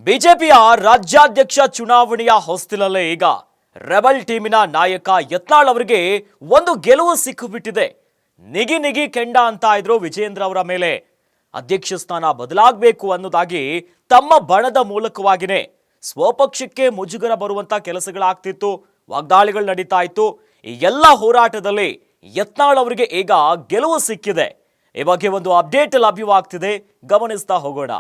ಬಿಜೆಪಿಯ ರಾಜ್ಯಾಧ್ಯಕ್ಷ ಚುನಾವಣೆಯ ಹೊಸ್ತಿಲಲ್ಲೇ ಈಗ ರೆಬಲ್ ಟೀಮಿನ ನಾಯಕ ಯತ್ನಾಳ್ ಅವರಿಗೆ ಒಂದು ಗೆಲುವು ಸಿಕ್ಕಿಬಿಟ್ಟಿದೆ. ನಿಗಿ ಕೆಂಡ ಅಂತ ಇದ್ರು ವಿಜೇಂದ್ರ ಅವರ ಮೇಲೆ ಅಧ್ಯಕ್ಷ ಸ್ಥಾನ ಬದಲಾಗಬೇಕು ಅನ್ನೋದಾಗಿ ತಮ್ಮ ಬಣದ ಮೂಲಕವಾಗಿನೇ ಸ್ವಪಕ್ಷಕ್ಕೆ ಮುಜುಗರ ಬರುವಂತ ಕೆಲಸಗಳಾಗ್ತಿತ್ತು, ವಾಗ್ದಾಳಿಗಳು ನಡೀತಾ ಇತ್ತು. ಈ ಎಲ್ಲ ಹೋರಾಟದಲ್ಲಿ ಯತ್ನಾಳ್ ಅವರಿಗೆ ಈಗ ಗೆಲುವು ಸಿಕ್ಕಿದೆ. ಈ ಬಗ್ಗೆ ಒಂದು ಅಪ್ಡೇಟ್ ಲಭ್ಯವಾಗ್ತಿದೆ, ಗಮನಿಸ್ತಾ ಹೋಗೋಣ.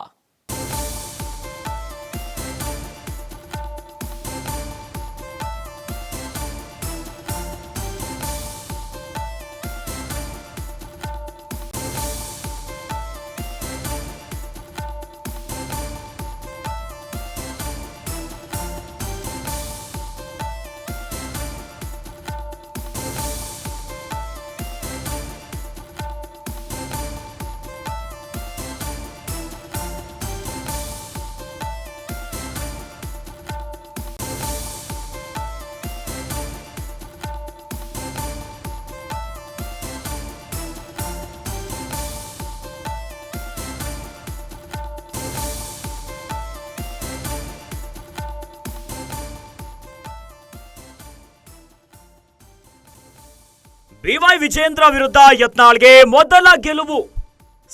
ಬಿವೈ ವಿಜೇಂದ್ರ ವಿರುದ್ಧ ಯತ್ನಾಳ್ಗೆ ಮೊದಲ ಗೆಲುವು.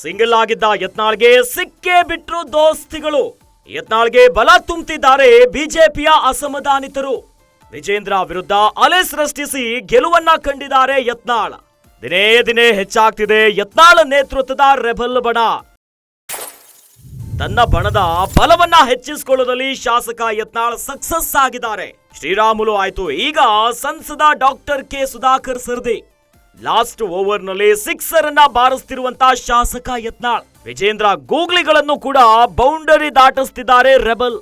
ಸಿಂಗಲ್ ಆಗಿದ್ದ ಯತ್ನಾಳ್ಗೆ ಸಿಕ್ಕೇ ಬಿಟ್ರು ದೋಸ್ತಿಗಳು. ಯತ್ನಾಳ್ಗೆ ಬಲ ತುಂಬುತ್ತಿದ್ದಾರೆ ಬಿಜೆಪಿಯ ಅಸಮಾಧಾನಿತರು. ವಿಜೇಂದ್ರ ವಿರುದ್ಧ ಅಲೆ ಸೃಷ್ಟಿಸಿ ಗೆಲುವನ್ನ ಕಂಡಿದ್ದಾರೆ ಯತ್ನಾಳ್. ದಿನೇ ದಿನೇ ಹೆಚ್ಚಾಗ್ತಿದೆ ಯತ್ನಾಳ್ ನೇತೃತ್ವದ ರೆಬಲ್ ಬಣ. ತನ್ನ ಬಣದ ಬಲವನ್ನ ಹೆಚ್ಚಿಸಿಕೊಳ್ಳುವುದರಲ್ಲಿ ಶಾಸಕ ಯತ್ನಾಳ್ ಸಕ್ಸಸ್ ಆಗಿದ್ದಾರೆ. ಶ್ರೀರಾಮುಲು ಆಯ್ತು, ಈಗ ಸಂಸದ ಡಾಕ್ಟರ್ ಕೆ ಸುಧಾಕರ್ ಸರದಿ. ಲಾಸ್ಟ್ ಓವರ್ ನಲ್ಲಿ ಸಿಕ್ಸರ್ ಅನ್ನ ಬಾರಿಸುತ್ತಿರುವಂತ ಶಾಸಕ ಯತ್ನಾಳ್. ವಿಜೇಂದ್ರ ಗೂಗ್ಲಿಗಳನ್ನು ಕೂಡ ಬೌಂಡರಿ ದಾಟಿಸುತ್ತಿದ್ದಾರೆ ರೆಬಲ್.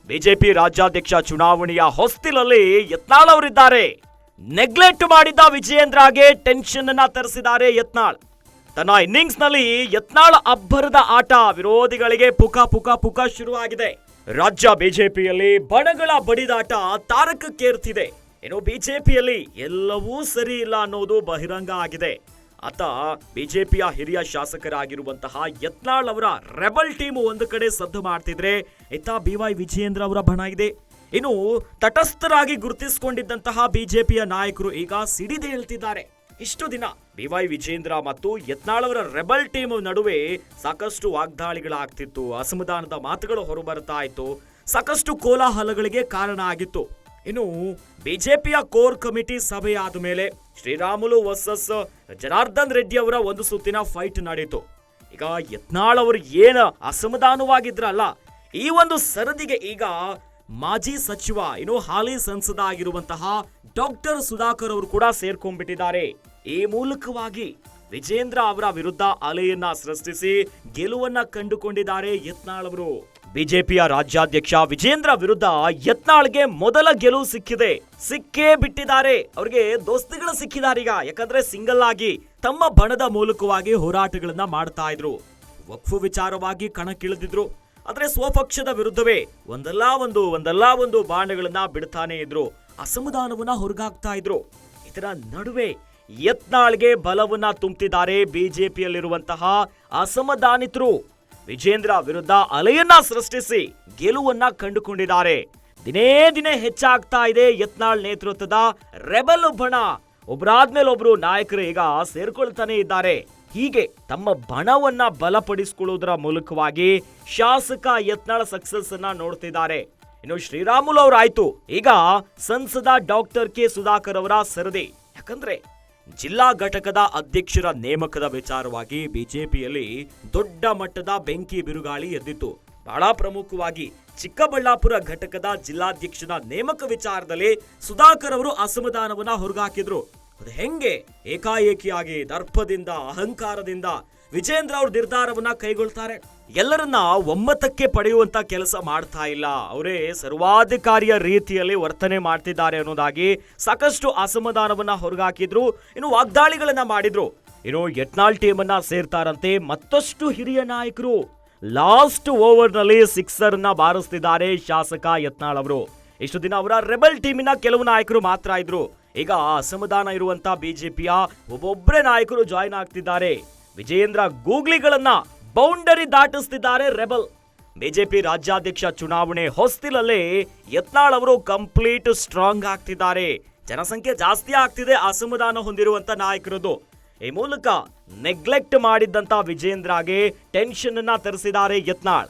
ಬಿಜೆಪಿ ರಾಜ್ಯಾಧ್ಯಕ್ಷ ಚುನಾವಣೆಯ ಹೊಸ್ತಿಲಲ್ಲಿ ಯತ್ನಾಳ್ ಅವರಿದ್ದಾರೆ. ನೆಗ್ಲೆಕ್ಟ್ ಮಾಡಿದ್ದ ವಿಜೇಂದ್ರಗೆ ಟೆನ್ಷನ್ ಅನ್ನ ತರಿಸಿದ್ದಾರೆ ಯತ್ನಾಳ್. ತನ್ನ ಇನ್ನಿಂಗ್ಸ್ ನಲ್ಲಿ ಯತ್ನಾಳ್ ಅಬ್ಬರದ ಆಟ ವಿರೋಧಿಗಳಿಗೆ ಪುಕ ಶುರುವಾಗಿದೆ. ರಾಜ್ಯ ಬಿಜೆಪಿಯಲ್ಲಿ ಬಣಗಳ ಬಡಿದಾಟ ತಾರಕಕ್ಕೇರ್ತಿದೆ. ಇನ್ನು ಬಿಜೆಪಿಯಲ್ಲಿ ಎಲ್ಲವೂ ಸರಿ ಇಲ್ಲ ಅನ್ನೋದು ಬಹಿರಂಗ ಆಗಿದೆ. ಆತ ಬಿಜೆಪಿಯ ಹಿರಿಯ ಶಾಸಕರಾಗಿರುವಂತಹ ಯತ್ನಾಳ್ ಅವರ ರೆಬಲ್ ಟೀಮ್ ಒಂದು ಕಡೆ ಸದ್ದು ಮಾಡ್ತಿದ್ರೆ, ಇತ್ತ ಬಿವೈ ವಿಜೇಂದ್ರ ಅವರ ಬಣ ಇದೆ. ಇನ್ನು ತಟಸ್ಥರಾಗಿ ಗುರುತಿಸಿಕೊಂಡಿದ್ದಂತಹ ಬಿಜೆಪಿಯ ನಾಯಕರು ಈಗ ಸಿಡಿದೆ ಹೇಳ್ತಿದ್ದಾರೆ. ಇಷ್ಟು ದಿನ ಬಿವೈ ವಿಜೇಂದ್ರ ಮತ್ತು ಯತ್ನಾಳ್ ಅವರ ರೆಬಲ್ ಟೀಮ್ ನಡುವೆ ಸಾಕಷ್ಟು ವಾಗ್ದಾಳಿಗಳಾಗ್ತಿತ್ತು, ಅಸಮಾಧಾನದ ಮಾತುಗಳು ಹೊರಬರ್ತಾ ಇತ್ತು, ಸಾಕಷ್ಟು ಕೋಲಾಹಲಗಳಿಗೆ ಕಾರಣ ಆಗಿತ್ತು. ಇನ್ನು ಬಿಜೆಪಿಯ ಕೋರ್ ಕಮಿಟಿ ಸಭೆ ಆದ ಮೇಲೆ ಶ್ರೀರಾಮುಲು ವರ್ಸಸ್ ಜನಾರ್ದನ್ ರೆಡ್ಡಿ ಅವರ ಒಂದು ಸುತ್ತಿನ ಫೈಟ್ ನಡೆಯಿತು. ಈಗ ಯತ್ನಾಳ್ ಅವರು ಏನ ಅಸಮಾಧಾನವಾಗಿದ್ರಲ್ಲ, ಈ ಒಂದು ಸರದಿಗೆ ಈಗ ಮಾಜಿ ಸಚಿವ ಇನ್ನು ಹಾಲಿ ಸಂಸದ ಆಗಿರುವಂತಹ ಡಾಕ್ಟರ್ ಸುಧಾಕರ್ ಅವರು ಕೂಡ ಸೇರ್ಕೊಂಡ್ಬಿಟ್ಟಿದ್ದಾರೆ. ಈ ಮೂಲಕವಾಗಿ ವಿಜೇಂದ್ರ ಅವರ ವಿರುದ್ಧ ಅಲೆಯನ್ನ ಸೃಷ್ಟಿಸಿ ಗೆಲುವನ್ನ ಕಂಡುಕೊಂಡಿದ್ದಾರೆ ಯತ್ನಾಳ್ ಅವರು. ಬಿಜೆಪಿಯ ರಾಜ್ಯಾಧ್ಯಕ್ಷ ವಿಜೇಂದ್ರ ವಿರುದ್ಧ ಯತ್ನಾಳ್ಗೆ ಮೊದಲ ಗೆಲುವು ಸಿಕ್ಕೇ ಬಿಟ್ಟಿದ್ದಾರೆ. ಅವರಿಗೆ ದೋಸ್ತಿಗಳು ಸಿಕ್ಕಿದ್ದಾರೆ ಈಗ. ಯಾಕಂದ್ರೆ ಸಿಂಗಲ್ ಆಗಿ ತಮ್ಮ ಬಣದ ಮೂಲಕವಾಗಿ ಹೋರಾಟಗಳನ್ನ ಮಾಡ್ತಾ ಇದ್ರು, ವಕ್ಫ್ ವಿಚಾರವಾಗಿ ಕಣಕ್ಕಿಳಿದಿದ್ರು. ಆದ್ರೆ ಸ್ವಪಕ್ಷದ ವಿರುದ್ಧವೇ ಒಂದಲ್ಲ ಒಂದು ಬಾಣಗಳನ್ನ ಬಿಡ್ತಾನೆ ಇದ್ರು, ಅಸಮಾಧಾನವನ್ನ ಹೊರಗಾಗ್ತಾ ಇದ್ರು. ಇದರ ನಡುವೆ ಯತ್ನಾಳ್ಗೆ ಬಲವನ್ನ ತುಂಬುತ್ತಿದ್ದಾರೆ ಬಿಜೆಪಿಯಲ್ಲಿರುವಂತಹ ಅಸಮಾಧಾನಿತರು. ವಿಜೇಂದ್ರ ವಿರುದ್ಧ ಅಲೆಯನ್ನ ಸೃಷ್ಟಿಸಿ ಗೆಲುವನ್ನ ಕಂಡುಕೊಂಡಿದ್ದಾರೆ. ದಿನೇ ಹೆಚ್ಚಾಗ್ತಾ ಇದೆ ಯತ್ನಾಳ್ ನೇತೃತ್ವದ ರೆಬಲ್ ಬಣ. ಒಬ್ಬರಾದ್ಮೇಲೆ ಒಬ್ರು ನಾಯಕರು ಈಗ ಸೇರ್ಕೊಳ್ತಾನೆ ಇದ್ದಾರೆ. ಹೀಗೆ ತಮ್ಮ ಬಣವನ್ನ ಬಲಪಡಿಸಿಕೊಳ್ಳುವುದರ ಮೂಲಕವಾಗಿ ಶಾಸಕ ಯತ್ನಾಳ್ ಸಕ್ಸಸ್ ಅನ್ನ ನೋಡ್ತಿದ್ದಾರೆ. ಇನ್ನು ಶ್ರೀರಾಮುಲು ಅವರಾಯ್ತು, ಈಗ ಸಂಸದ ಡಾಕ್ಟರ್ ಕೆ ಸುಧಾಕರ್ ಅವರ ಸರದಿ. ಯಾಕಂದ್ರೆ ಜಿಲ್ಲಾ ಘಟಕದ ಅಧ್ಯಕ್ಷರ ನೇಮಕದ ವಿಚಾರವಾಗಿ ಬಿಜೆಪಿಯಲ್ಲಿ ದೊಡ್ಡ ಮಟ್ಟದ ಬೆಂಕಿ ಬಿರುಗಾಳಿ ಎದ್ದಿತ್ತು. ಬಹಳ ಪ್ರಮುಖವಾಗಿ ಚಿಕ್ಕಬಳ್ಳಾಪುರ ಘಟಕದ ಜಿಲ್ಲಾಧ್ಯಕ್ಷನ ನೇಮಕ ವಿಚಾರದಲ್ಲಿ ಸುಧಾಕರ್ ಅವರು ಅಸಮಾಧಾನವನ್ನ ಹೊರಗಾಕಿದ್ರು. ಅದು ಹೆಂಗೆ ಏಕಾಏಕಿಯಾಗಿ ದರ್ಪದಿಂದ ಅಹಂಕಾರದಿಂದ ವಿಜೇಂದ್ರ ಅವರು ನಿರ್ಧಾರವನ್ನ ಕೈಗೊಳ್ತಾರೆ. ಎಲ್ಲರನ್ನ ಒಮ್ಮತಕ್ಕೆ ಪಡೆಯುವಂತ ಕೆಲಸ ಮಾಡ್ತಾ ಇಲ್ಲ, ಅವರೇ ಸರ್ವಾಧಿಕಾರಿಯ ರೀತಿಯಲ್ಲಿ ವರ್ತನೆ ಮಾಡ್ತಿದ್ದಾರೆ ಅನ್ನೋದಾಗಿ ಸಾಕಷ್ಟು ಅಸಮಾಧಾನವನ್ನ ಹೊರಗಾಕಿದ್ರು. ಇನ್ನು ವಾಗ್ದಾಳಿಗಳನ್ನ ಮಾಡಿದ್ರು. ಇನ್ನು ಯತ್ನಾಳ್ ಟೀಮ್ ಅನ್ನ ಸೇರ್ತಾರಂತೆ ಮತ್ತಷ್ಟು ಹಿರಿಯ ನಾಯಕರು. ಲಾಸ್ಟ್ ಓವರ್ ನಲ್ಲಿ ಸಿಕ್ಸರ್ ನ ಬಾರಿಸ್ತಿದ್ದಾರೆ ಶಾಸಕ ಯತ್ನಾಳ್ ಅವರು. ಇಷ್ಟು ದಿನ ಅವರ ರೆಬಲ್ ಟೀಮಿನ ಕೆಲವು ನಾಯಕರು ಮಾತ್ರ ಇದ್ರು. ಈಗ ಅಸಮಾಧಾನ ಇರುವಂತ ಬಿಜೆಪಿಯ ಒಬ್ಬೊಬ್ಬರೇ ನಾಯಕರು ಜಾಯಿನ್ ಆಗ್ತಿದ್ದಾರೆ. ವಿಜೇಂದ್ರ ಗೂಗ್ಲಿಗಳನ್ನ ಬೌಂಡರಿ ದಾಟಿಸ್ತಿದ್ದಾರೆ ರೆಬಲ್. ಬಿಜೆಪಿ ರಾಜ್ಯಾಧ್ಯಕ್ಷ ಚುನಾವಣೆ ಹೊಸ್ತಿಲಲ್ಲೇ ಯತ್ನಾಳ್ ಅವರು ಕಂಪ್ಲೀಟ್ ಸ್ಟ್ರಾಂಗ್ ಆಗ್ತಿದ್ದಾರೆ. ಜನಸಂಖ್ಯೆ ಜಾಸ್ತಿ ಆಗ್ತಿದೆ ಅಸಮಾಧಾನ ಹೊಂದಿರುವಂತ ನಾಯಕರದು. ಈ ಮೂಲಕ ನೆಗ್ಲೆಕ್ಟ್ ಮಾಡಿದ್ದಂತ ವಿಜೇಂದ್ರಗೆ ಟೆನ್ಷನ್ ಅನ್ನ ತರಿಸಿದ್ದಾರೆ ಯತ್ನಾಳ್.